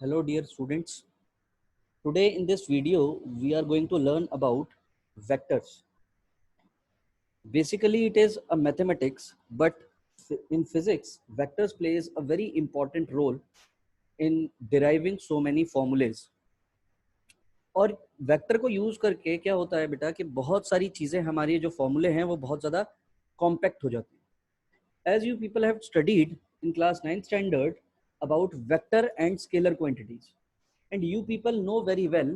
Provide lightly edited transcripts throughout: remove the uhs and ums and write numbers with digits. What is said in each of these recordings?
Hello dear students. Today in this video we are going to learn about vectors. Basically it is a mathematics, but in physics vectors plays a very important role in deriving so many formulas. और vector को use करके क्या होता है बेटा कि बहुत सारी चीजें हमारी जो फॉर्मूले हैं वो बहुत ज्यादा कॉम्पैक्ट हो जाती हैं. As you people have studied in class 9th standard about vector and scalar quantities, and you people know very well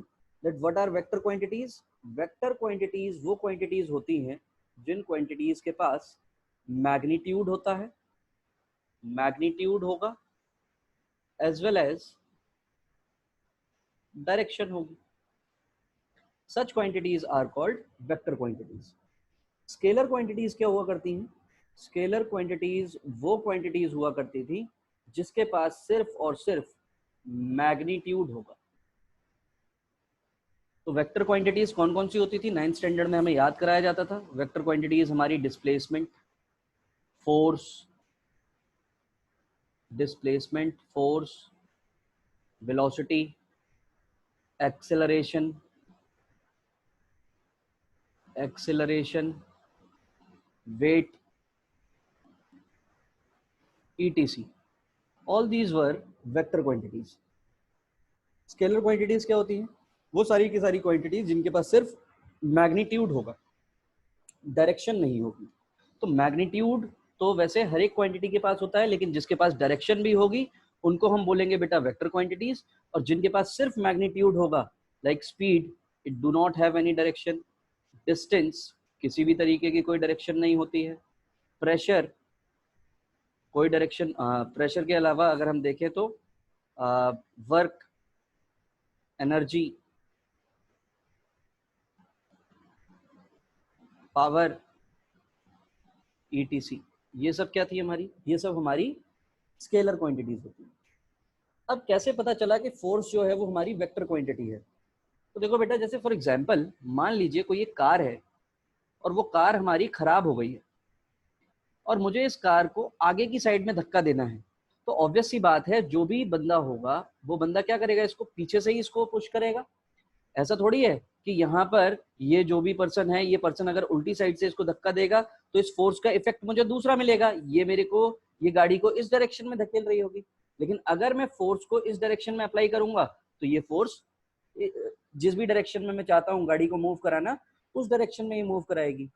that what are vector quantities. Vector quantities वो quantities होती हैं जिन quantities के पास magnitude होता है, magnitude होगा as well as direction होगी. Such quantities are called vector quantities. Scalar quantities क्या हुआ करती हैं? Scalar quantities वो quantities हुआ करती थी जिसके पास सिर्फ और सिर्फ मैग्नीट्यूड होगा. तो वेक्टर क्वांटिटीज कौन कौन सी होती थी? 9th स्टैंडर्ड में हमें याद कराया जाता था. वेक्टर क्वांटिटीज हमारी displacement, force, velocity, acceleration, weight, etc. All these were vector quantities. Scalar quantities क्या होती हैं? वो सारी की सारी क्वांटिटीज जिनके पास सिर्फ मैग्नीट्यूड होगा, डायरेक्शन नहीं होगी. तो मैग्नीट्यूड तो वैसे हर एक क्वांटिटी के पास होता है, लेकिन जिसके पास डायरेक्शन भी होगी उनको हम बोलेंगे बेटा वेक्टर क्वांटिटीज. और जिनके पास सिर्फ मैग्नीट्यूड होगा, like speed, it do not have any direction. Distance, किसी भी तरीके की कोई डायरेक्शन नहीं होती है. प्रेशर, कोई डायरेक्शन. प्रेशर के अलावा अगर हम देखें तो वर्क, एनर्जी, पावर, etc. ये सब क्या थी हमारी? ये सब हमारी स्केलर क्वांटिटीज होती है. अब कैसे पता चला कि फोर्स जो है वो हमारी वेक्टर क्वांटिटी है? तो देखो बेटा, जैसे फॉर एग्जांपल मान लीजिए कोई एक कार है और वो कार हमारी खराब हो गई है और मुझे इस कार को आगे की साइड में धक्का देना है. तो ऑब्वियस सी बात है, जो भी बंदा होगा वो बंदा क्या करेगा? इसको पीछे से ही इसको पुश करेगा. ऐसा थोड़ी है कि यहाँ पर ये जो भी पर्सन है, ये पर्सन अगर उल्टी साइड से इसको धक्का देगा तो इस फोर्स का इफेक्ट मुझे दूसरा मिलेगा. ये मेरे को, ये गाड़ी को इस डायरेक्शन में धकेल रही होगी. लेकिन अगर मैं फोर्स को इस डायरेक्शन में अप्लाई करूंगा तो ये फोर्स जिस भी डायरेक्शन में मैं चाहता हूँ गाड़ी को मूव कराना, उस डायरेक्शन में ही मूव कराएगी.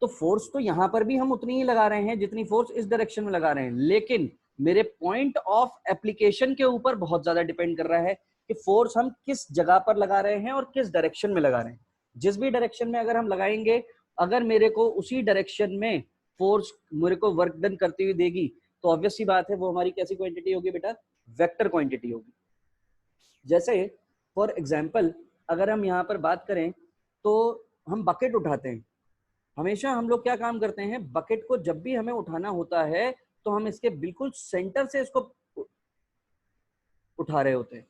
तो फोर्स तो यहाँ पर भी हम उतनी ही लगा रहे हैं जितनी फोर्स इस डायरेक्शन में लगा रहे हैं, लेकिन मेरे पॉइंट ऑफ एप्लीकेशन के ऊपर बहुत ज्यादा डिपेंड कर रहा है कि फोर्स हम किस जगह पर लगा रहे हैं और किस डायरेक्शन में लगा रहे हैं. जिस भी डायरेक्शन में अगर हम लगाएंगे, अगर मेरे को उसी डायरेक्शन में फोर्स मेरे को वर्क डन करती हुई देगी तो ऑब्वियस सी बात है वो हमारी कैसी क्वांटिटी होगी बेटा? वेक्टर क्वांटिटी होगी. जैसे फॉर एग्जाम्पल अगर हम यहाँ पर बात करें तो हम बकेट उठाते हैं. हमेशा हम लोग क्या काम करते हैं? बकेट को जब भी हमें उठाना होता है तो हम इसके बिल्कुल सेंटर से इसको उठा रहे होते हैं.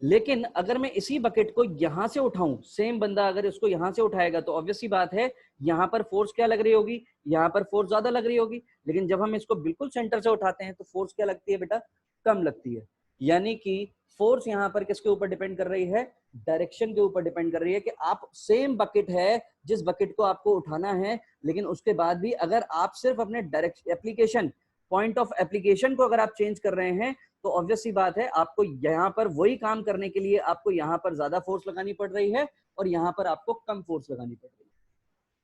लेकिन अगर मैं इसी बकेट को यहां से उठाऊं, सेम बंदा अगर इसको यहां से उठाएगा तो ऑब्वियस सी बात है यहां पर फोर्स क्या लग रही होगी? यहां पर फोर्स ज्यादा लग रही होगी. लेकिन जब हम इसको बिल्कुल सेंटर से उठाते हैं तो फोर्स क्या लगती है बेटा? कम लगती है. यानी कि फोर्स यहां पर किसके ऊपर डिपेंड कर रही है? डायरेक्शन के ऊपर डिपेंड कर रही है. कि आप सेम बकेट है जिस बकेट को आपको उठाना है, लेकिन उसके बाद भी अगर आप सिर्फ अपने direction application, point of application को अगर आप चेंज कर रहे हैं तो ऑब्वियस सी बात है आपको यहाँ पर वही काम करने के लिए आपको यहाँ पर ज्यादा फोर्स लगानी पड़ रही है और यहाँ पर आपको कम फोर्स लगानी पड़ रही है.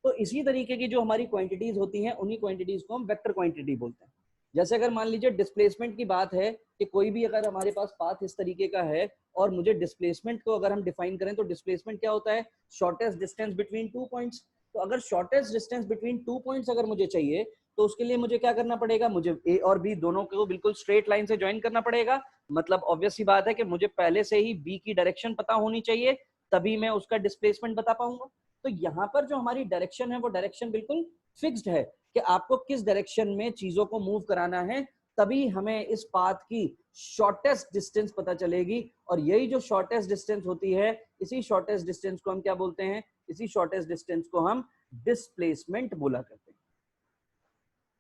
तो इसी तरीके की जो हमारी क्वांटिटीज होती हैं, उन्हीं क्वांटिटीज को हम वेक्टर क्वांटिटी बोलते हैं. जैसे अगर मान लीजिए डिस्प्लेसमेंट की बात है कि कोई भी अगर हमारे पास पाथ इस तरीके का है और मुझे डिस्प्लेसमेंट को अगर हम डिफाइन करें तो डिस्प्लेसमेंट क्या होता है? Shortest distance between two points. तो अगर shortest distance between two points अगर मुझे चाहिए तो उसके लिए मुझे क्या करना पड़ेगा? मुझे ए और बी दोनों को बिल्कुल स्ट्रेट लाइन से ज्वाइन करना पड़ेगा. मतलब ऑब्वियस सी बात है कि मुझे पहले से ही बी की डायरेक्शन पता होनी चाहिए, तभी मैं उसका डिस्प्लेसमेंट बता पाऊंगा. तो यहाँ पर जो हमारी डायरेक्शन है वो डायरेक्शन बिल्कुल फिक्स्ड है कि आपको किस डायरेक्शन में चीजों को मूव कराना है, तभी हमें इस पाथ की शॉर्टेस्ट डिस्टेंस पता चलेगी. और यही जो शॉर्टेस्ट डिस्टेंस होती है, इसी शॉर्टेस्ट डिस्टेंस को हम क्या बोलते हैं? इसी शॉर्टेस्ट डिस्टेंस को हम डिस्प्लेसमेंट बोला करते हैं.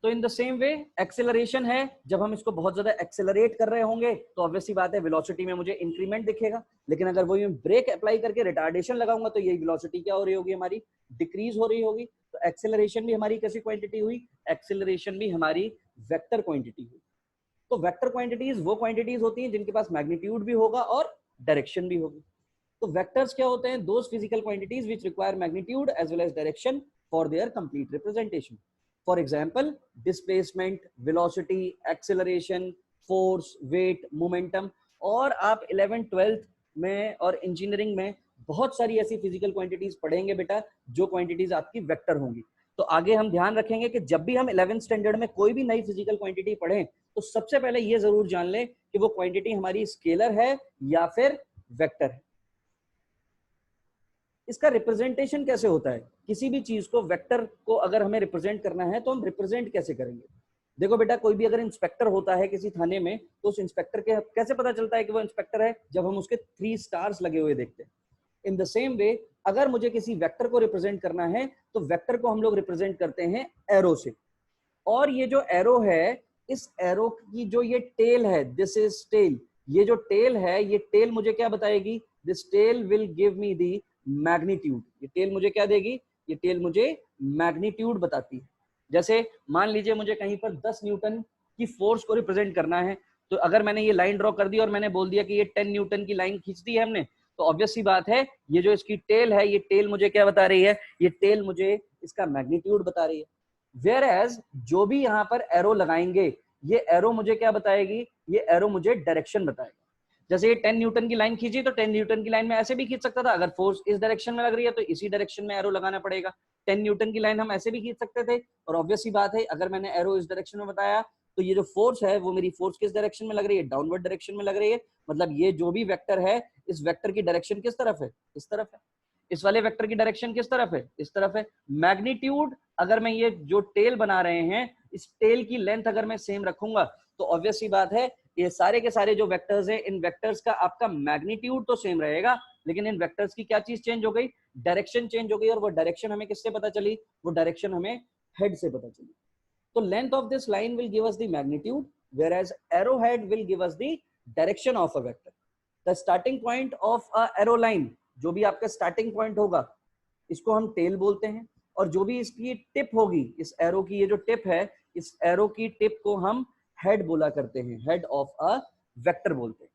तो in the same way acceleration है, जब हम इसको बहुत ज्यादा एक्सेलरेट कर रहे होंगे तो ऑब्वियसली बात है वेलोसिटी में मुझे इंक्रीमेंट दिखेगा, लेकिन अगर वही मैं ब्रेक अप्लाई करके रिटार्डेशन लगाऊंगा तो यही वेलोसिटी क्या हो रही होगी, हमारी डिक्रीज हो रही होगी। तो एक्सेलरेशन भी हमारी कैसी क्वांटिटी हुई, एक्सेलरेशन भी हमारी वेक्टर क्वांटिटी हुई। तो वेक्टर क्वांटिटीज वो क्वांटिटीज होती हैं जिनके पास मैग्नीट्यूड भी होगा और डायरेक्शन भी होगी। तो वेक्टर्स क्या होते हैं, those physical quantities which require magnitude as well as direction for their complete representation. For example displacement, velocity, acceleration, force, weight, momentum. और आप 11th 12th में और इंजीनियरिंग में बहुत सारी ऐसी फिजिकल क्वांटिटीज पढ़ेंगे बेटा, जो क्वांटिटीज आपकी वेक्टर होंगी। तो आगे हम ध्यान रखेंगे कि जब भी हम 11th स्टैंडर्ड में कोई भी नई फिजिकल क्वांटिटी पढ़ें तो सबसे पहले ये जरूर जान लें कि वो क्वांटिटी हमारी स्केलर है या फिर वेक्टर है। इसका रिप्रेजेंटेशन कैसे होता है, किसी भी चीज को, वेक्टर को अगर हमें रिप्रेजेंट करना है तो हम रिप्रेजेंट कैसे करेंगे। देखो बेटा, कोई भी अगर इंस्पेक्टर होता है किसी थाने में तो उस इंस्पेक्टर के कैसे पता चलता है कि वो इंस्पेक्टर है, जब हम उसके 3 स्टार्स लगे हुए देखते हैं। इन द सेम वे अगर मुझे किसी वेक्टर को रिप्रेजेंट करना है तो वेक्टर को हम लोग रिप्रेजेंट करते हैं एरो से। और ये जो एरो है, इस एरो की जो ये टेल है, दिस इज टेल, ये जो टेल है, ये टेल मुझे क्या बताएगी, this tail will give me the magnitude. ये टेल मुझे क्या देगी, ये टेल मुझे मैग्नीट्यूड बताती है। जैसे मान लीजिए मुझे कहीं पर 10 न्यूटन की फोर्स को रिप्रेजेंट करना है, तो अगर मैंने ये लाइन ड्रॉ कर दी और मैंने बोल दिया कि ये 10 न्यूटन की लाइन खींच दी है हमने, तो ऑब्वियस सी बात है ये जो इसकी टेल है, ये टेल मुझे क्या बता रही है, ये टेल मुझे इसका मैग्नीट्यूड बता रही है। वेयर एज जो भी यहाँ पर एरो लगाएंगे, ये एरो मुझे क्या बताएगी, ये एरो मुझे डायरेक्शन बताएगा। जैसे ये 10 न्यूटन की लाइन खींची तो 10 न्यूटन की लाइन में ऐसे भी खींच सकता था, अगर फोर्स इस डायरेक्शन में लग रही है तो इसी डायरेक्शन में एरो लगाना पड़ेगा। 10 न्यूटन की लाइन हम ऐसे भी खींच सकते थे, और ऑब्वियस सी बात है अगर मैंने एरो इस डायरेक्शन में बताया तो ये जो फोर्स है वो मेरी फोर्स किस डायरेक्शन में लग रही है, डाउनवर्ड डायरेक्शन में लग रही है। मतलब ये जो भी वेक्टर है, इस वेक्टर की डायरेक्शन किस तरफ है, इस तरफ है। इस वाले वेक्टर की डायरेक्शन किस तरफ है, इस तरफ है। मैग्नीट्यूड, अगर मैं ये जो टेल बना रहे हैं, इस टेल की लेंथ अगर मैं सेम रखूंगा तो ऑब्वियस सी बात है ये सारे के सारे जो वेक्टर्स हैं, इन वेक्टर्स का आपका मैग्नीट्यूड तो सेम रहेगा, लेकिन इन वेक्टर्स की क्या चीज चेंज हो गई, डायरेक्शन चेंज हो गई। और वो डायरेक्शन हमें किससे पता चली, वो डायरेक्शन हमें हेड से पता चली। तो length of this line will give us the magnitude, whereas arrowhead will give us the direction of a vector. The starting point of a arrow line, जो भी आपका स्टार्टिंग पॉइंट होगा इसको हम टेल बोलते हैं, और जो भी इसकी टिप होगी, इस एरो की ये जो टिप है, इस एरो की टिप को हम हेड बोला करते हैं, हेड ऑफ अ वेक्टर बोलते हैं।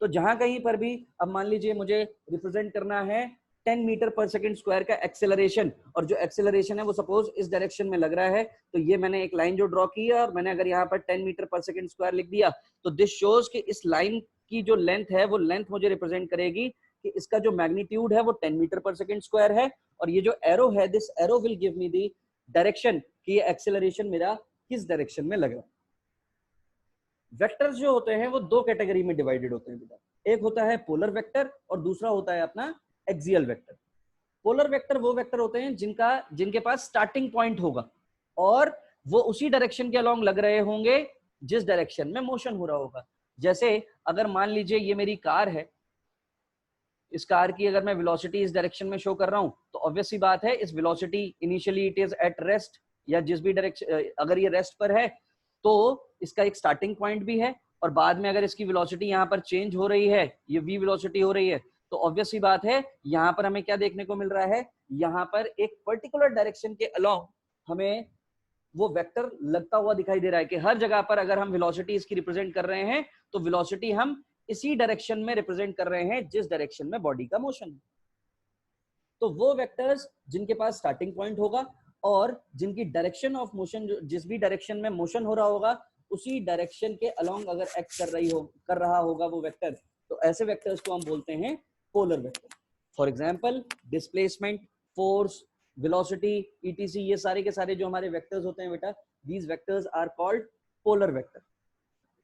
तो जहां कहीं पर भी, अब मान लीजिए मुझे रिप्रेजेंट करना है 10 मीटर पर सेकंड स्क्वायर का एक्सेलरेशन, और जो एक्सेलरेशन है वो सपोज इस डायरेक्शन में लग रहा है, तो ये मैंने एक लाइन जो ड्रॉ की है और मैंने अगर यहाँ पर 10 मीटर पर सेकंड स्क्वायर लिख दिया, तो दिस शोज कि इस लाइन की जो लेंथ है वो लेंथ मुझे रिप्रेजेंट करेगी कि इसका जो मैग्नीट्यूड है वो 10 मीटर पर सेकंड स्क्वायर है। और ये जो एरो है, this arrow will give me the direction कि ये एक्सेलरेशन मेरा किस डायरेक्शन में लग रहा है। वेक्टर्स जो होते हैं वो 2 कैटेगरी में डिवाइडेड होते हैं बेटा, एक होता है पोलर वेक्टर और दूसरा होता है अपना एक्सियल वेक्टर। पोलर वेक्टर वो वेक्टर होते हैं जिनके पास स्टार्टिंग पॉइंट होगा और वो उसी डायरेक्शन के अलोंग लग रहे होंगे जिस डायरेक्शन में मोशन हो रहा होगा। जैसे अगर मान लीजिए ये मेरी कार है, इस कार की अगर मैं वेलोसिटी इस डायरेक्शन में शो कर रहा हूं, तो ऑब्वियस सी बात है इस velocity initially it is at rest, या जिस भी डायरेक्शन, अगर ये रेस्ट पर है तो इसका एक स्टार्टिंग पॉइंट भी है, और बाद में अगर इसकी वेलोसिटी यहाँ पर चेंज हो रही है, ये v वेलोसिटी हो रही है, तो ऑब्वियस सी बात है यहाँ पर हमें क्या देखने को मिल रहा है, यहाँ पर एक पर्टिकुलर डायरेक्शन के अलोंग हमें वो वेक्टर लगता हुआ दिखाई दे रहा है कि हर जगह पर अगर हम वेलोसिटी इसकी रिप्रेजेंट कर रहे हैं तो वेलोसिटी हम इसी डायरेक्शन में रिप्रेजेंट कर रहे हैं जिस डायरेक्शन में बॉडी का मोशन है। तो वो वेक्टर्स जिनके पास स्टार्टिंग पॉइंट होगा और जिनकी डायरेक्शन ऑफ मोशन, जिस भी डायरेक्शन में मोशन हो रहा होगा उसी डायरेक्शन के अलोंग अगर एक्ट कर रहा होगा वो वेक्टर, तो ऐसे वेक्टर्स को हम बोलते हैं polar vector. For example displacement, force, velocity, etc, ये सारे के सारे जो हमारे वेक्टर्स होते हैं बेटा, these vectors are called polar vector.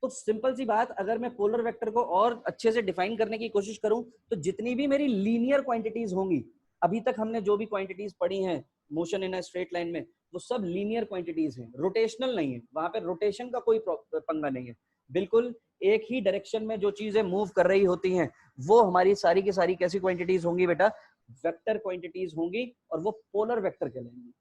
तो सिंपल सी बात, अगर मैं पोलर वेक्टर को और अच्छे से डिफाइन करने की कोशिश करूं तो जितनी भी मेरी लीनियर क्वांटिटीज होंगी, अभी तक हमने जो भी क्वांटिटीज पढ़ी हैं motion in a straight line में, वो सब लीनियर क्वांटिटीज हैं, रोटेशनल नहीं है, वहां पे रोटेशन का कोई पंगा नहीं है। बिल्कुल एक ही डायरेक्शन में जो चीजें मूव कर रही होती हैं वो हमारी सारी की सारी कैसी क्वांटिटीज होंगी बेटा, वेक्टर क्वांटिटीज होंगी, और वो पोलर वेक्टर कहलाएंगी।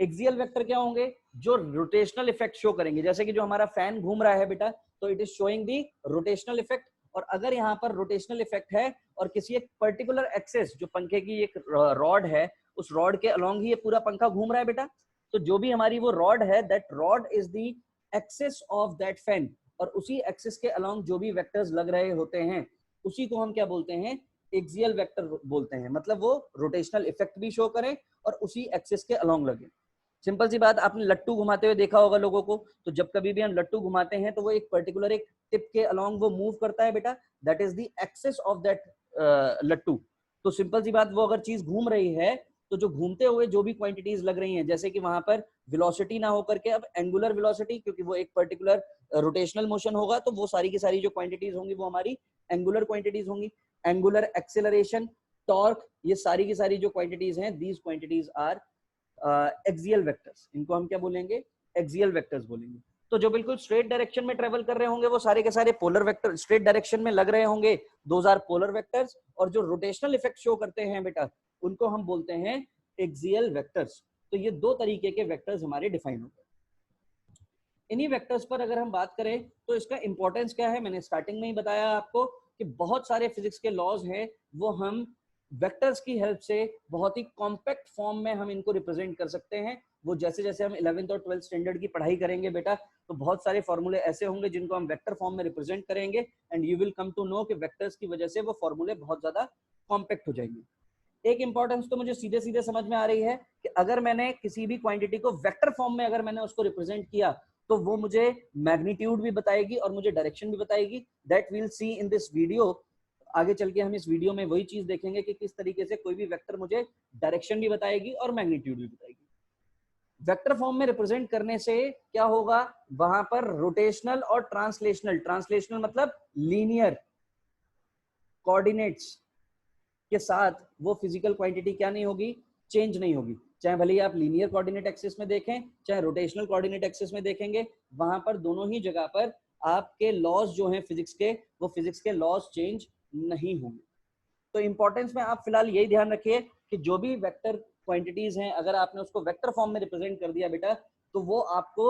एक्सियल वेक्टर क्या होंगे? जो रोटेशनल इफेक्ट शो करेंगे, जैसे कि जो हमारा फैन घूम रहा है बेटा, तो it is showing the rotational effect. और अगर यहाँ पर रोटेशनल इफेक्ट है और किसी एक पर्टिकुलर एक्सेस, जो पंखे की एक रॉड है, उस रॉड के अलोंग ही ये पूरा पंखा घूम रहा है बेटा, तो जो भी हमारी वो रॉड है, that rod is the axis of that fan, और उसी एक्सेस के अलोंग जो भी वेक्टर्स लग रहे होते हैं उसी को हम क्या बोलते हैं? एक्सियल वेक्टर बोलते हैं। मतलब वो रोटेशनल इफेक्ट भी शो करें और उसी एक्सेस के अलोंग लगे। सिंपल सी बात, आपने लट्टू घुमाते हुए देखा होगा लोगों को, तो जब कभी भी हम लट्टू घुमाते हैं तो वो एक पर्टिकुलर एक टिप के अलोंग वो मूव करता है बेटा, that is the axis of that लट्टू। तो सिंपल सी बात, वो अगर चीज घूम रही है तो जो घूमते हुए जो भी क्वांटिटीज लग रही हैं, जैसे कि वहां पर वेलोसिटी ना होकर के अब एंगुलर वेलोसिटी, क्योंकि वो एक पर्टिकुलर रोटेशनल मोशन होगा, तो वो सारी की सारी जो क्वांटिटीज होंगी वो हमारी एंगुलर क्वांटिटीज होंगी। एंगुलर एक्सेलरेशन, टॉर्क, ये सारी की सारी जो क्वांटिटीज हैं, these quantities are axial vectors. इनको हम क्या बोलेंगे? एक्सियल वेक्टर्स बोलेंगे। तो जो बिल्कुल स्ट्रेट डायरेक्शन में ट्रेवल कर रहे होंगे वो सारे के सारे पोलर वेक्टर स्ट्रेट डायरेक्शन में लग रहे होंगे, दोज आर पोलर वेक्टर्स। और जो रोटेशनल इफेक्ट शो करते हैं बेटा, उनको हम बोलते हैं एक्सियल वेक्टर्स। तो ये दो तरीके के वेक्टर्स हमारे डिफाइन हो गए। इन्हीं वेक्टर्स पर अगर हम बात करें तो इसका इंपॉर्टेंस क्या है, मैंने स्टार्टिंग में ही बताया आपको कि बहुत सारे फिजिक्स के लॉज हैं, वो हम वेक्टर्स की हेल्प से बहुत ही कॉम्पैक्ट फॉर्म में हम इनको रिप्रेजेंट कर सकते हैं। वो जैसे जैसे हम 11th और 12th स्टैंडर्ड की पढ़ाई करेंगे बेटा, तो बहुत सारे फॉर्मूले ऐसे होंगे जिनको हम वेक्टर फॉर्म में रिप्रेजेंट करेंगे, and you will come to know कि वेक्टर्स की वजह से वो फॉर्मूले बहुत ज्यादा कॉम्पैक्ट हो जाएंगे। एक इंपॉर्टेंस तो मुझे सीधे सीधे समझ में आ रही है कि अगर मैंने किसी भी क्वांटिटी को वेक्टर फॉर्म में अगर मैंने उसको रिप्रेजेंट किया तो वो मुझे मैग्नीट्यूड भी बताएगी और मुझे डायरेक्शन भी बताएगी। That will see in this video. आगे चल के हम इस वीडियो में वही चीज देखेंगे कि किस तरीके से कोई भी वेक्टर मुझे डायरेक्शन भी बताएगी और मैग्नीट्यूड भी बताएगी। वेक्टर फॉर्म में रिप्रेजेंट करने से क्या होगा, वहां पर रोटेशनल और ट्रांसलेशनल, ट्रांसलेशनल मतलब लीनियर कोऑर्डिनेट्स के साथ वो फिजिकल क्वांटिटी क्या नहीं होगी? चेंज नहीं होगी। चाहे भले ही आप लीनियर कोऑर्डिनेट एक्सिस में देखें, चाहे रोटेशनल कोऑर्डिनेट एक्सिस में देखेंगे, वहां पर दोनों ही जगह पर आपके लॉज जो हैं फिजिक्स के, वो फिजिक्स के लॉज चेंज नहीं होंगे। तो इंपॉर्टेंस में आप फिलहाल यही ध्यान रखिए कि जो भी वेक्टर क्वांटिटीज हैं, अगर आपने उसको वेक्टर फॉर्म में रिप्रेजेंट कर दिया बेटा, तो वो आपको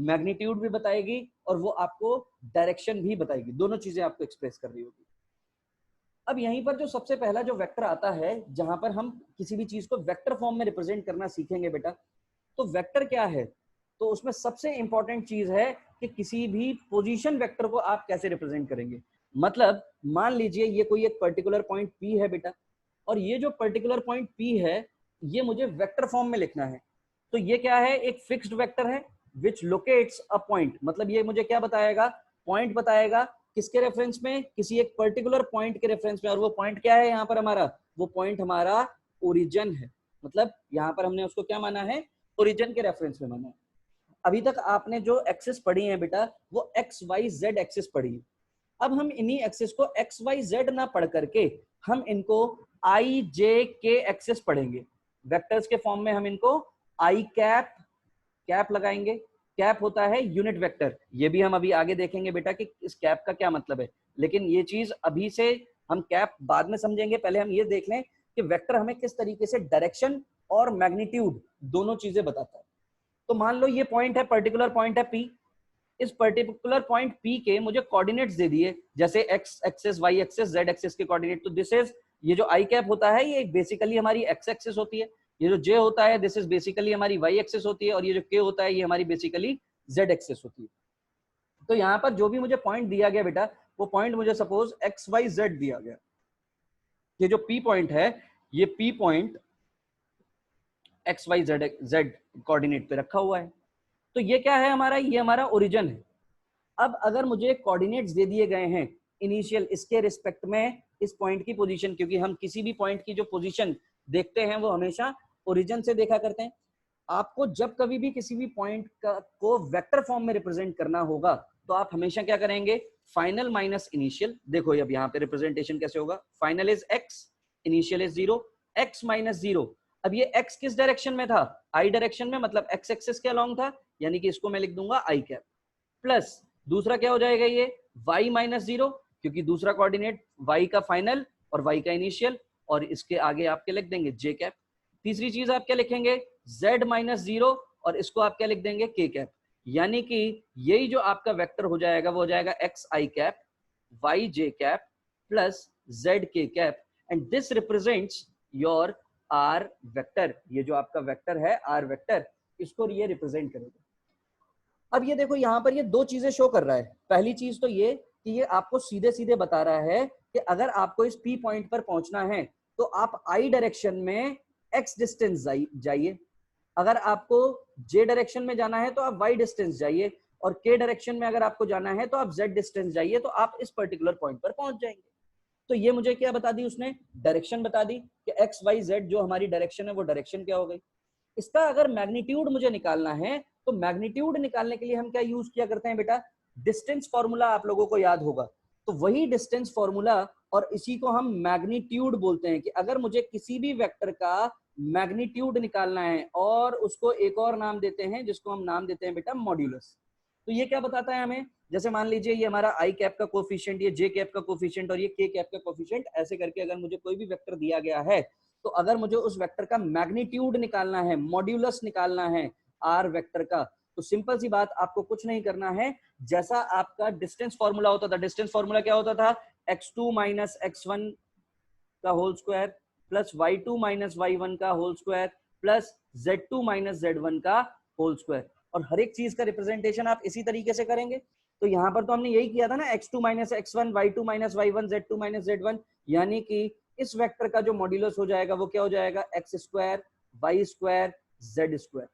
मैग्नीट्यूड भी बताएगी और वो आपको डायरेक्शन भी बताएगी, दोनों चीजें आपको एक्सप्रेस कर रही होगी। अब यहीं पर जो सबसे पहला जो वेक्टर आता है, जहां पर हम किसी भी चीज को वेक्टर फॉर्म में रिप्रेजेंट करना सीखेंगे बेटा, तो वेक्टर क्या है? तो उसमें सबसे इंपॉर्टेंट चीज है कि किसी भी पोजीशन वेक्टर को आप कैसे रिप्रेजेंट करेंगे। मतलब मान लीजिए ये कोई एक पर्टिकुलर पॉइंट P है बेटा, और ये जो पर्टिकुलर पॉइंट P है ये मुझे वेक्टर फॉर्म में लिखना है। तो ये क्या है? एक फिक्स्ड वेक्टर है विच लोकेट्स अ पॉइंट। मतलब ये मुझे क्या बताएगा? पॉइंट बताएगा। किसके रेफरेंस में? किसी एक पर्टिकुलर पॉइंट के रेफरेंस में। और वो पॉइंट क्या है यहाँ पर हमारा? वो पॉइंट हमारा ओरिजिन है। मतलब यहाँ पर हमने उसको क्या माना है? ओरिजिन के रेफरेंस में माना है। अभी तक आपने जो एक्सिस पढ़ी है बेटा, वो एक्स वाई जेड एक्सिस पढ़ी है। अब हम इन्हीं एक्सिस को एक्स वाई जेड ना पढ़ करके हम इनको आई जे के एक्सिस पढ़ेंगे। वेक्टर्स के फॉर्म में हम इनको आई कैप, कैप लगाएंगे। कैप होता है यूनिट वेक्टर। ये भी हम अभी आगे देखेंगे बेटा कि इस कैप का क्या मतलब है, लेकिन ये चीज अभी से हम कैप बाद में समझेंगे। पहले हम ये देख लें कि वेक्टर हमें किस तरीके से डायरेक्शन और मैग्नीट्यूड दोनों चीजें बताता है। तो मान लो ये पॉइंट है, पर्टिकुलर पॉइंट है पी। इस पर्टिकुलर पॉइंट पी के मुझे कोऑर्डिनेट्स दे दिए, जैसे x axis, y axis, z axis के कोऑर्डिनेट। तो दिस इज, ये जो आई कैप होता है ये बेसिकली हमारी एक्स एक्सिस होती है। ये जो जे होता है दिस इज बेसिकली हमारी वाई एक्सिस होती है, और ये जो के होता है ये हमारी बेसिकली जेड एक्सिस होती है। तो यहाँ पर जो भी मुझे पॉइंट दिया गया बेटा, वो पॉइंट मुझे सपोज एक्स वाई जेड दिया गया। ये जो पी पॉइंट है, ये P point x y z z coordinate पे रखा हुआ है। तो ये क्या है हमारा? ये हमारा ओरिजिन है। अब अगर मुझे कोऑर्डिनेट्स दे दिए गए हैं इनिशियल, इसके रिस्पेक्ट में इस पॉइंट की पोजीशन, क्योंकि हम किसी भी पॉइंट की जो पोजीशन देखते हैं वो हमेशा ओरिजिन से देखा करते हैं। आपको जब कभी भी किसी भी पॉइंट को वेक्टर फॉर्म में रिप्रेजेंट करना होगा तो आप हमेशा क्या करेंगे? Final minus initial. देखो अब यहाँ पे रिप्रेजेंटेशन कैसे होगा? Final is x, initial is 0, x minus 0। अब ये एक्स किस डायरेक्शन में था? आई डायरेक्शन में, मतलब एक्स एक्सिस के अलॉन्ग था, यानी कि इसको मैं लिख दूंगा आई कैप। प्लस दूसरा क्या हो जाएगा? ये y माइनस 0, क्योंकि दूसरा कोऑर्डिनेट y का फाइनल और y का इनिशियल, और इसके आगे आपके लिख देंगे j कैप। तीसरी चीज आप क्या लिखेंगे? z माइनस 0 और इसको आप क्या लिख देंगे k कैप, यानी कि यही जो आपका वेक्टर हो जाएगा वो हो जाएगा x i cap y j cap plus z k cap and this represents your r vector. ये जो आपका वेक्टर है r वेक्टर, इसको ये रिप्रेजेंट करेगा। अब ये देखो यहाँ पर ये दो चीजें शो कर रहा है। पहली चीज तो ये कि ये आपको सीधे सीधे बता रहा है कि अगर आपको इस P पॉइंट पर पहुंचना है तो आप I डायरेक्शन में x डिस्टेंस जाइए, अगर आपको J डायरेक्शन में जाना है तो आप Y डिस्टेंस जाइए, और K डायरेक्शन में अगर आपको जाना है तो आप Z डिस्टेंस जाइए, तो आप इस पर्टिकुलर पॉइंट पर पहुंच जाएंगे। तो ये मुझे क्या बता दी उसने, डायरेक्शन बता दी कि x y z जो हमारी डायरेक्शन है वो डायरेक्शन क्या हो गई। इसका अगर मैग्नीट्यूड मुझे निकालना है तो मैग्नीट्यूड निकालने के लिए हम क्या यूज किया करते हैं बेटा, डिस्टेंस फॉर्मूला आप लोगों को याद होगा। तो वही डिस्टेंस फॉर्मूला और इसी को हम मैग्नीट्यूड बोलते हैं कि अगर मुझे किसी भी वेक्टर का मैग्नीट्यूड निकालना है और उसको एक और नाम देते हैं जिसको हम नाम देते हैं बेटा मॉड्यूलस। तो ये क्या बताता है हमें, जैसे मान लीजिए ये हमारा आई कैप का कोफिशिएंट, ये जे कैप का कोफिशिएंट और ये के कैप का कोफिशिएंट, ऐसे करके अगर मुझे कोई भी वेक्टर दिया गया है तो अगर मुझे उस वेक्टर का मैग्नीट्यूड निकालना है, मॉड्यूलस निकालना है आर वेक्टर का, तो सिंपल सी बात, आपको कुछ नहीं करना है, जैसा आपका डिस्टेंस फॉर्मूला होता था। डिस्टेंस फॉर्मूला क्या होता था, x2 माइनस x1 का whole square plus y2 minus y1 का whole square plus z2 minus z1 का होल स्क्वायर, और हर एक चीज का रिप्रेजेंटेशन आप इसी तरीके से करेंगे। तो यहाँ पर तो हमने यही किया था ना, x2 minus x1, y2 minus y1, z2 minus z1, यानी कि इस वेक्टर का जो मॉड्यूलस हो जाएगा वो क्या हो जाएगा, x square y square z square.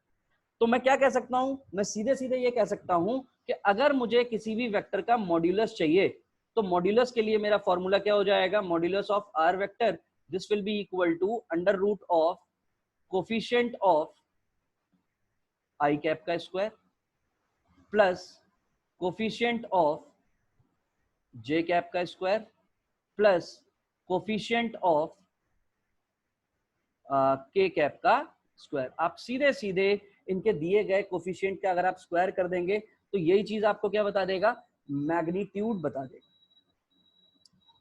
तो मैं क्या कह सकता हूं, मैं सीधे सीधे ये कह सकता हूं कि अगर मुझे किसी भी वेक्टर का मॉड्यूलस चाहिए तो मॉड्यूलस के लिए मेरा फॉर्मूला क्या हो जाएगा, modulus of r vector, this will be equal to under root of coefficient of i cap का square plus coefficient of j cap का square plus coefficient of k cap का स्क्वायर। आप सीधे सीधे इनके दिए गए कोफिशिएंट का अगर आप स्क्वायर कर देंगे तो यही चीज आपको क्या बता देगा, मैग्नीट्यूड बता देगा।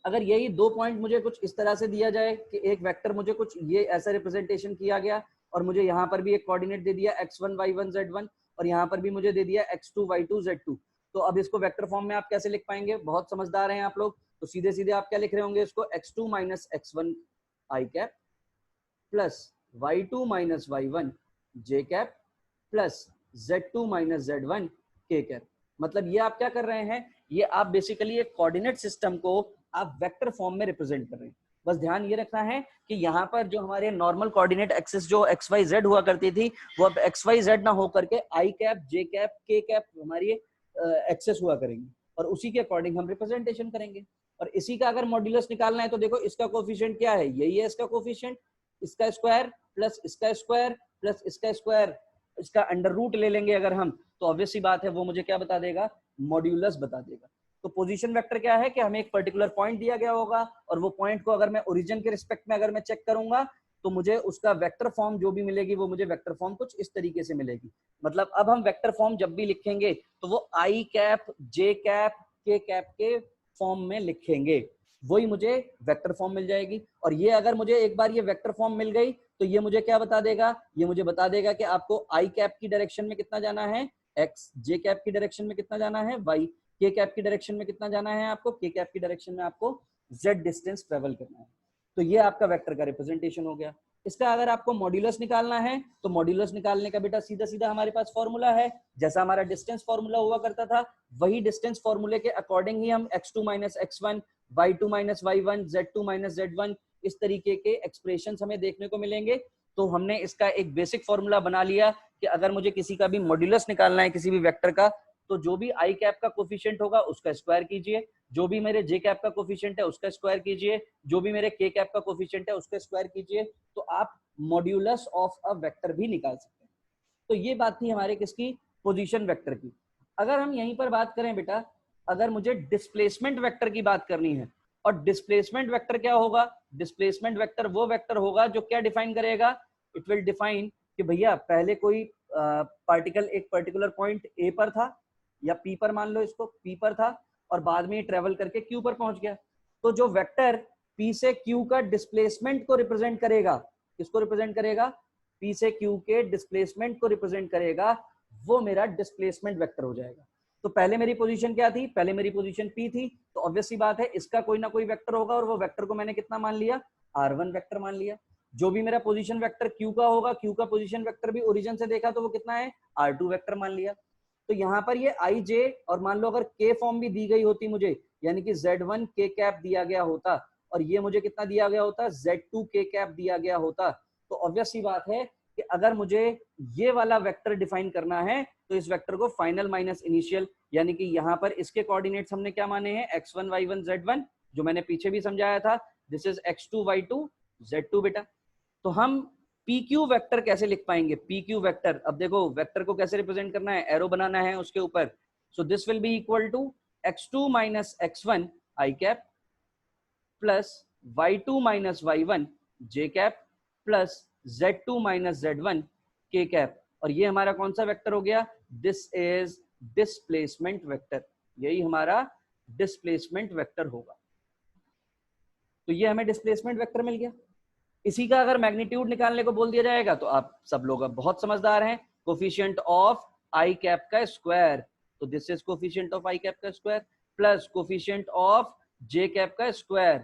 अगर यही दो पॉइंट मुझे कुछ इस तरह से दिया जाए कि एक वेक्टर मुझे कुछ ये ऐसा रिप्रेजेंटेशन किया गया और मुझे यहाँ पर भी एक कोऑर्डिनेट दे दिया x1 y1 z1 और यहाँ पर भी मुझे दे दिया x2 y2 z2, तो अब इसको वेक्टर फॉर्म में आप कैसे लिख पाएंगे, बहुत समझदार हैं आप लोग। तो सीधे सीधे आप क्या लिख रहे होंगे, इसको x2 minus x1 i cap plus y2 minus y1 j cap plus z2 minus z1 k cap. मतलब ये आप क्या कर रहे हैं, ये आप बेसिकली एक कोऑर्डिनेट सिस्टम को आप वेक्टर फॉर्म में रिप्रेजेंट कर रहे हैं। बस ध्यान ये रखना है कि यहाँ पर जो हमारे नॉर्मल कोऑर्डिनेट एक्सिस जो एक्स वाई जेड हुआ करती थी वो अब एक्स वाई जेड ना हो करके आई कैप जे कैप के कैप हमारी एक्सेस हुआ करेंगे और उसी के अकॉर्डिंग हम रिप्रेजेंटेशन करेंगे। और इसी का अगर मॉड्यूलस निकालना है तो देखो इसका कोफिशिएंट क्या है, यही है इसका कोफिशिएंट, इसका स्क्वायर प्लस इसका स्क्वायर प्लस इसका स्क्वायर, इसका अंडर रूट ले लेंगे अगर हम, तो ऑब्वियस सी बात है वो मुझे क्या बता देगा, मॉड्यूलस बता देगा। तो पोजीशन वेक्टर क्या है कि हमें एक पर्टिकुलर पॉइंट दिया गया होगा और वो पॉइंट को अगर मैं ओरिजिन के रिस्पेक्ट में अगर मैं चेक करूंगा तो मुझे उसका वेक्टर फॉर्म जो भी मिलेगी वो मुझे वेक्टर फॉर्म कुछ इस तरीके से मिलेगी। मतलब अब हम वेक्टर फॉर्म जब भी लिखेंगे तो वो आई कैप जे कैप के कैप के फॉर्म में लिखेंगे, वही मुझे वेक्टर फॉर्म मिल जाएगी। और ये अगर मुझे एक बार ये वेक्टर फॉर्म मिल गई तो ये मुझे क्या बता देगा, ये मुझे बता देगा कि आपको आई कैप की डायरेक्शन में कितना जाना है एक्स, जे कैप की डायरेक्शन में कितना जाना है वाई, के कैप की डायरेक्शन में कितना जाना है आपको, के कैप की डायरेक्शन में आपको जेड डिस्टेंस ट्रेवल करना है। तो ये आपका वेक्टर का रिप्रेजेंटेशन हो गया। इसका अगर आपको मॉड्यूलस निकालना है तो मॉड्यूलस निकालने का बेटा सीधा सीधा हमारे पास फॉर्मूला है, जैसा हमारा डिस्टेंस फॉर्मूला हुआ करता था वही डिस्टेंस फॉर्मूले के अकॉर्डिंग ही हम x2 minus x1, y2 minus y1, z2 minus z1 इस तरीके के एक्सप्रेशन हमें देखने को मिलेंगे। तो हमने इसका एक बेसिक फॉर्मूला बना लिया कि अगर मुझे किसी का भी मॉड्यूलस निकालना है किसी भी वेक्टर का तो जो भी आई कैप का कोफिशिएंट होगा उसका स्क्वायर कीजिए, जो भी मेरे जे कैप का कोफिशिएंट है उसका स्क्वायर कीजिए, जो भी मेरे के कैप का कोफिशिएंट है उसका स्क्वायर कीजिए, तो आप मॉड्यूलस ऑफ अ वेक्टर भी निकाल सकते हैं। तो ये बात थी हमारे किसकी, पोजीशन वेक्टर की। अगर हम यहीं पर बात करें बेटा, अगर मुझे डिस्प्लेसमेंट वेक्टर की बात करनी है, और डिस्प्लेसमेंट वेक्टर क्या होगा, डिस्प्लेसमेंट वेक्टर वो वेक्टर होगा जो क्या डिफाइन करेगा, इट विल डिफाइन कि भैया पहले कोई पार्टिकल एक पर्टिकुलर पॉइंट ए पर था या पी पर, मान लो इसको पी पर था और बाद में ट्रेवल करके क्यू पर पहुंच गया। तो जो वेक्टर पी से क्यू का डिस्प्लेसमेंट को रिप्रेजेंट करेगा, किसको रिप्रेजेंट करेगा, P से Q के डिस्प्लेसमेंट को रिप्रेजेंट करेगा, वो मेरा डिस्प्लेसमेंट वेक्टर हो जाएगा। तो पहले मेरी पोजीशन क्या थी? पहले मेरी पोजीशन P थी, तो ऑब्वियस सी बात है इसका कोई ना कोई वेक्टर होगा, और वो वेक्टर को मैंने कितना मान लिया? R1 वेक्टर मान लिया। जो भी मेरा पोजीशन वेक्टर Q का होगा, Q का पोजीशन वेक्टर भी ओरिजिन से देखा तो वो कितना है? R2 वेक्टर मान लिया। तो यहाँ पर ये I J, और मान लो अगर K फॉर्म भी दी गई होती मुझे, यानी कि Z1 K कैप दिया गया होता, और ये मुझे कितना दिया गया होता? Z2 K कैप दिया गया होता, तो ऑब्वियस सी बात है कि अगर मुझे ये वाला वेक्टर डिफाइन करना है तो इस वेक्टर को फाइनल माइनस इनिशियल, यानी कि यहाँ पर इसके कोऑर्डिनेट्स हमने क्या माने हैं? x1 y1 z1, जो मैंने पीछे भी समझाया था, this is x2 y2 z2 बेटा। तो हम PQ वेक्टर कैसे लिख पाएंगे? PQ वेक्टर, अब देखो वेक्टर को कैसे रिप्रेजेंट करना है, एरो बनाना है उसके ऊपर। So this will be equal to x2 minus x1 i cap plus y2 minus y1 j cap plus z2 minus z1 k cap. और ये हमारा कौन सा वेक्टर हो गया? दिस इज डिस्प्लेसमेंट वेक्टर, यही हमारा डिस्प्लेसमेंट वेक्टर होगा। तो ये हमें डिस्प्लेसमेंट वेक्टर मिल गया। इसी का अगर मैग्नीट्यूड निकालने को बोल दिया जाएगा तो आप सब लोग अब बहुत समझदार हैं, कोफिशिएंट ऑफ आई कैप का स्क्वायर, तो this is coefficient of i cap का square plus coefficient of j cap का square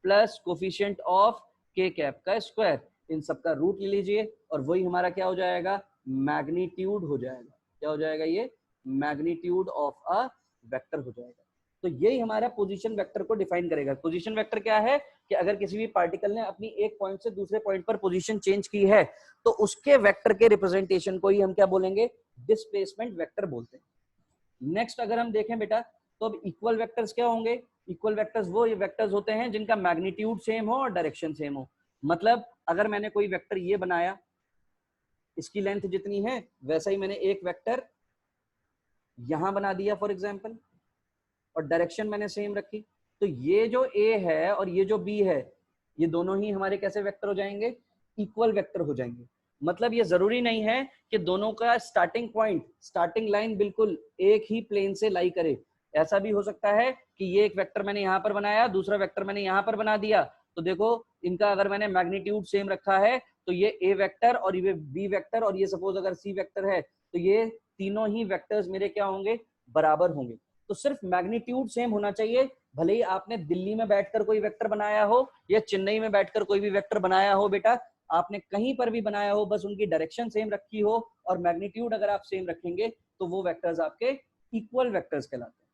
plus coefficient of k cap का स्क्वायर, इन सब का रूट ले लीजिए और वही हमारा क्या हो जाएगा? मैग्नीट्यूड हो जाएगा। क्या हो जाएगा? ये मैग्नीट्यूड ऑफ अ वेक्टर हो जाएगा। तो यही हमारा पोजीशन वेक्टर को डिफाइन करेगा। पोजीशन वेक्टर क्या है कि अगर किसी भी पार्टिकल ने अपनी एक पॉइंट से दूसरे पॉइंट पर पोजीशन चेंज की है तो उसके वेक्टर के रिप्रेजेंटेशन को ही हम क्या बोलेंगे? डिस्प्लेसमेंट वेक्टर बोलते हैं। नेक्स्ट अगर हम देखें बेटा, तो अब इक्वल वेक्टर्स क्या होंगे? इक्वल वेक्टर्स वो वेक्टर्स होते हैं जिनका मैग्नीट्यूड सेम हो और डायरेक्शन सेम हो। मतलब अगर मैंने कोई वेक्टर ये बनाया, इसकी लेंथ जितनी है वैसा ही मैंने एक वेक्टर यहां बना दिया फॉर एग्जाम्पल, और डायरेक्शन मैंने सेम रखी, तो ये जो A है और ये जो B है, ये दोनों ही हमारे कैसे वेक्टर हो जाएंगे? इक्वल वेक्टर हो जाएंगे। मतलब ये जरूरी नहीं है कि दोनों का स्टार्टिंग पॉइंट, स्टार्टिंग लाइन बिल्कुल एक ही प्लेन से लाई करे। ऐसा भी हो सकता है कि ये एक वेक्टर मैंने यहाँ पर बनाया, दूसरा वेक्टर मैंने यहाँ पर बना दिया, तो देखो इनका अगर मैंने मैग्नीट्यूड सेम रखा है तो ये A वेक्टर और ये B वेक्टर और ये सपोज अगर C वेक्टर है, तो ये तीनों ही वेक्टर्स मेरे क्या होंगे? बराबर होंगे। तो सिर्फ मैग्नीट्यूड सेम होना चाहिए, भले ही आपने दिल्ली में बैठकर कोई वेक्टर बनाया हो या चेन्नई में बैठकर कोई भी वेक्टर बनाया हो बेटा, आपने कहीं पर भी बनाया हो, बस उनकी डायरेक्शन सेम रखी हो और मैग्नीट्यूड अगर आप सेम रखेंगे तो वो वेक्टर्स आपके इक्वल वेक्टर्स कहलाते हैं।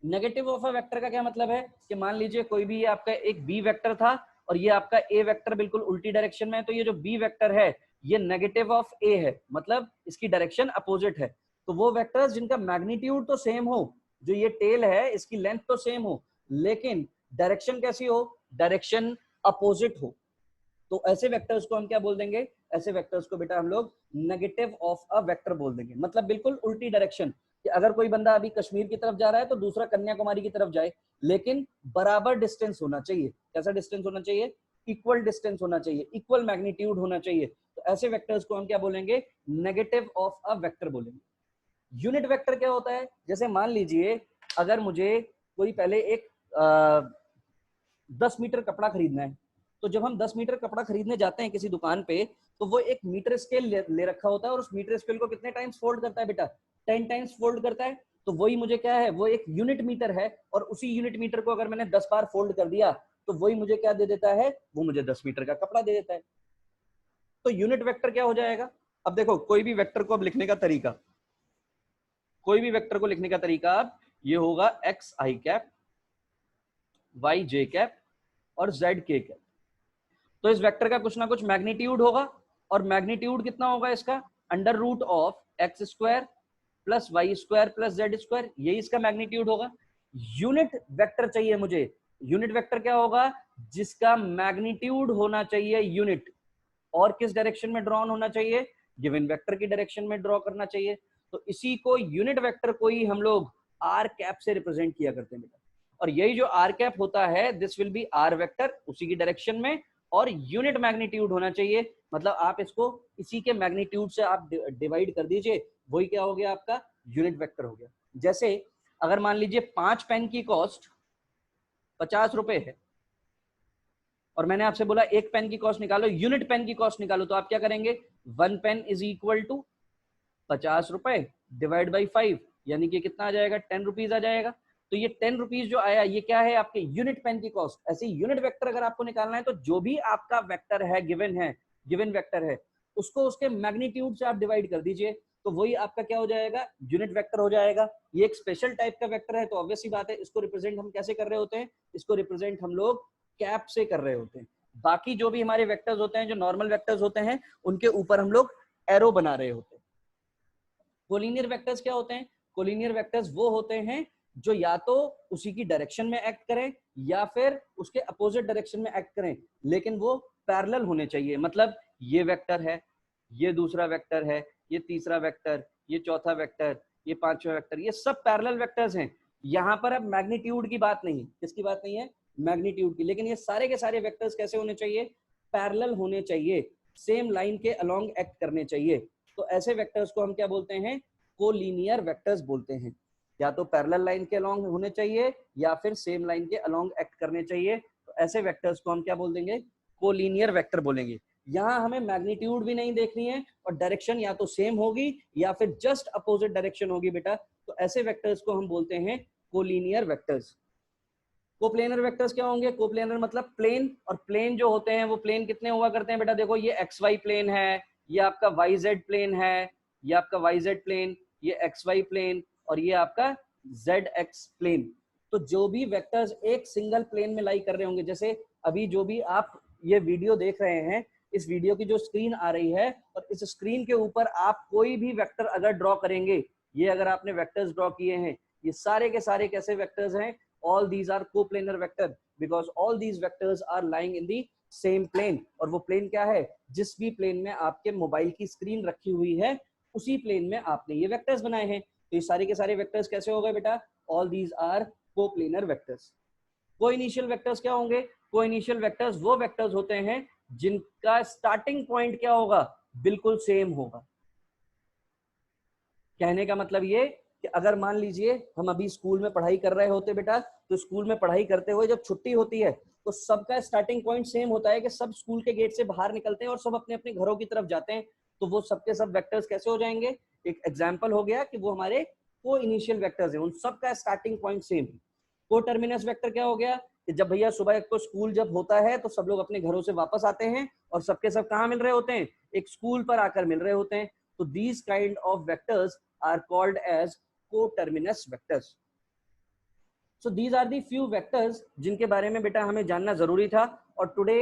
नेगेटिव ऑफ अ वेक्टर का क्या मतलब है कि मान लीजिए कोई भी आपका एक बी वेक्टर था और ये आपका ए वेक्टर बिल्कुल उल्टी डायरेक्शन में है, तो ये जो बी वेक्टर है ये नेगेटिव ऑफ ए है, मतलब इसकी डायरेक्शन अपोजिट है। तो वो वेक्टर्स जिनका मैग्नीट्यूड तो सेम हो, जो ये टेल है इसकी लेंथ तो सेम हो, लेकिन डायरेक्शन कैसी हो? डायरेक्शन अपोजिट हो, तो ऐसे वेक्टर्स को हम क्या बोल देंगे? ऐसे वेक्टर्स को बेटा हम लोग नेगेटिव ऑफ अ वेक्टर बोल देंगे। मतलब बिल्कुल उल्टी डायरेक्शन, कि अगर कोई बंदा अभी कश्मीर की तरफ जा रहा है तो दूसरा कन्याकुमारी की तरफ जाए, लेकिन बराबर डिस्टेंस होना चाहिए। कैसा डिस्टेंस होना चाहिए? इक्वल डिस्टेंस होना चाहिए, इक्वल मैग्नीट्यूड होना चाहिए। तो ऐसे वेक्टर्स को हम क्या बोलेंगे? नेगेटिव ऑफ अ वेक्टर बोलेंगे। यूनिट वेक्टर क्या होता है? जैसे मान लीजिए अगर मुझे कोई पहले एक 10 मीटर कपड़ा खरीदना है, तो जब हम 10 मीटर कपड़ा खरीदने जाते हैं किसी दुकान पे, तो वो एक मीटर स्केल ले रखा होता है और उस मीटर स्केल को कितने टाइम्स फोल्ड करता है बेटा? 10 टाइम्स फोल्ड करता है। तो वही मुझे क्या है? वो एक यूनिट मीटर है, और उसी यूनिट मीटर को अगर मैंने 10 बार फोल्ड कर दिया तो वही मुझे क्या दे देता है? वो मुझे 10 मीटर का कपड़ा दे देता है। तो यूनिट वेक्टर क्या हो जाएगा? अब देखो कोई भी वेक्टर को अब लिखने का तरीका, कोई भी वेक्टर को लिखने का तरीका अब ये होगा एक्स आई कैप, वाई जे कैप और जेड के कैप। तो इस वेक्टर का कुछ ना कुछ मैग्नीट्यूड होगा, और मैग्नीट्यूड कितना होगा इसका? Under root of x square plus y square plus z square, यही इसका मैग्नीट्यूड होगा। यूनिट वेक्टर चाहिए मुझे। यूनिट वेक्टर क्या होगा? जिसका मैग्नीट्यूड होना चाहिए यूनिट, और किस डायरेक्शन में ड्रॉ होना चाहिए? गिवन वेक्टर की डायरेक्शन में ड्रॉ करना चाहिए। तो इसी को यूनिट वेक्टर को ही हम लोग आर कैप से रिप्रेजेंट किया करते हैं बेटा। और यही जो आर कैप होता है, this will be r vector, उसी की डायरेक्शन में, और यूनिट मैग्नीट्यूड होना चाहिए। मतलब आप इसको इसी के मैग्नीट्यूड से आप डिवाइड कर दीजिए, वही क्या हो गया? आपका यूनिट वेक्टर हो गया। जैसे अगर मान लीजिए 5 पेन की कॉस्ट 50 रुपए है, और मैंने आपसे बोला एक पेन की कॉस्ट निकालो, यूनिट पेन की कॉस्ट निकालो, तो आप क्या करेंगे, 1 पेन इज इक्वल टू 50 रुपए डिवाइड बाई 5, यानी कि कितना आ जाएगा, 10 रुपीज आ जाएगा। तो ये 10 रुपीज जो आया ये क्या है, आपके यूनिट पेन की कॉस्ट। ऐसे यूनिट वेक्टर अगर आपको निकालना है तो जो भी आपका वेक्टर है, गिवन वेक्टर है, उसको उसके मैग्नीट्यूड से आप डिवाइड कर दीजिए, तो वही आपका क्या हो जाएगा, यूनिट वेक्टर हो जाएगा। ये एक स्पेशल टाइप का वेक्टर है, तो ऑब्वियस सी बात है इसको रिप्रेजेंट हम कैसे कर रहे होते हैं, इसको रिप्रेजेंट हम लोग कैप से कर रहे होते हैं। बाकी जो भी हमारे वेक्टर्स होते हैं, जो नॉर्मल वेक्टर्स होते हैं, उनके ऊपर हम लोग एरो बना रहे होते हैं। कोलिनियर वेक्टर्स क्या होते हैं, कोलिनियर वेक्टर्स वो होते हैं जो या तो उसी की डायरेक्शन में एक्ट करें या फिर उसके अपोजिट डायरेक्शन में एक्ट करें, लेकिन वो पैरेलल होने चाहिए। मतलब ये वेक्टर है, ये दूसरा वेक्टर है, ये तीसरा वेक्टर, ये चौथा वेक्टर, ये पांचवा वेक्टर, ये सब पैरेलल वेक्टर्स हैं। यहाँ पर अब मैग्नीट्यूड की बात नहीं, किसकी बात नहीं है, मैग्नीट्यूड की। लेकिन ये सारे के सारे वेक्टर्स कैसे होने चाहिए, पैरेलल होने चाहिए, सेम लाइन के अलोंग एक्ट करने चाहिए। तो ऐसे वेक्टर्स को हम क्या बोलते हैं, कोलिनियर वेक्टर्स बोलते हैं। या तो पैरेलल लाइन के अलोंग होने चाहिए या फिर सेम लाइन के अलोंग एक्ट करने चाहिए। तो ऐसे वेक्टर्स को हम क्या बोल देंगे, कोलिनियर वेक्टर बोलेंगे। यहाँ हमें मैग्नीट्यूड भी नहीं देखनी है और डायरेक्शन या तो सेम होगी या फिर जस्ट अपोजिट डायरेक्शन होगी बेटा। तो ऐसे वेक्टर्स को हम बोलते हैं कोलिनियर वेक्टर्स। कोप्लेनर वेक्टर्स क्या होंगे, कोप्लेनर मतलब प्लेन, और प्लेन जो होते हैं वो प्लेन कितने हुआ करते हैं बेटा, देखो ये एक्स वाई प्लेन है, ये आपका वाई जेड प्लेन है, ये आपका वाई जेड प्लेन, ये एक्स वाई प्लेन, और ये आपका जेड एक्स प्लेन। तो जो भी वेक्टर्स एक सिंगल प्लेन में लाई कर रहे होंगे, जैसे अभी जो भी आप ये वीडियो देख रहे हैं, इस वीडियो की जो स्क्रीन आ रही है, और इस स्क्रीन के ऊपर आप कोई भी वेक्टर अगर ड्रॉ करेंगे, ये अगर आपने वेक्टर्स ड्रॉ किए हैं, ये सारे के सारे कैसे वेक्टर्स हैं, all these are coplanar vector because all these vectors are lying in the same plane। और वो प्लेन क्या है, जिस भी प्लेन में आपके मोबाइल की स्क्रीन रखी हुई है उसी प्लेन में आपने ये वेक्टर्स बनाए हैं। तो ये सारे के सारे वेक्टर्स कैसे हो गए बेटा, all these are coplanar vectors। Coinitial vectors क्या होंगे, कोइनिशियल वेक्टर्स वो वेक्टर्स होते हैं जिनका स्टार्टिंग पॉइंट क्या होगा, बिल्कुल सेम होगा। कहने का मतलब ये कि अगर मान लीजिए हम अभी स्कूल में पढ़ाई कर रहे होते बेटा, तो स्कूल में पढ़ाई करते हुए जब छुट्टी होती है तो सबका स्टार्टिंग पॉइंट सेम होता है कि सब स्कूल के गेट से बाहर निकलते हैं और सब अपने अपने घरों की तरफ जाते हैं। तो वो सबके सब वेक्टर्स कैसे हो जाएंगे, एक एग्जाम्पल हो गया कि वो हमारे को इनिशियल वेक्टर्स हैं, उन सबका स्टार्टिंग पॉइंट सेम है। को टर्मिनस वेक्टर क्या हो गया, कि जब भैया सुबह को स्कूल जब होता है तो सब लोग अपने घरों से वापस आते हैं और सबके सब कहाँ मिल रहे होते हैं, एक स्कूल पर आकर मिल रहे होते हैं। तो these kind of vectors are called as coterminous vectors. So these are the few vectors जिनके बारे में बेटा हमें जानना जरूरी था। और today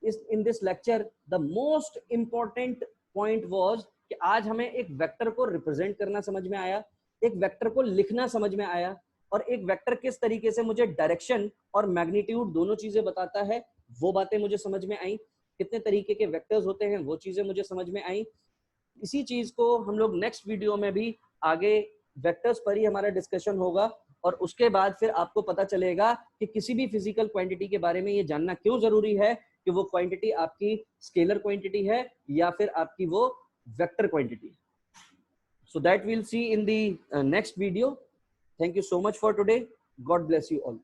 in this lecture the most important point was कि आज हमें एक वेक्टर को रिप्रेजेंट करना समझ में आया, एक वेक्टर को लिखना समझ में आया, और एक वेक्टर किस तरीके से मुझे डायरेक्शन और मैग्नीट्यूड दोनों चीजें बताता है वो बातें मुझे समझ में आई। कितने तरीके के वेक्टर्स होते हैं वो चीजें मुझे समझ में आई। इसी चीज को हम लोग नेक्स्ट वीडियो में भी आगे वेक्टर्स पर ही हमारा डिस्कशन होगा, और उसके बाद फिर आपको पता चलेगा कि किसी भी फिजिकल क्वांटिटी के बारे में ये जानना क्यों जरूरी है कि वो क्वांटिटी आपकी स्केलर क्वांटिटी है या फिर आपकी वो वेक्टर क्वांटिटी है। So that will see in the next video. Thank you so much for today. God bless you all.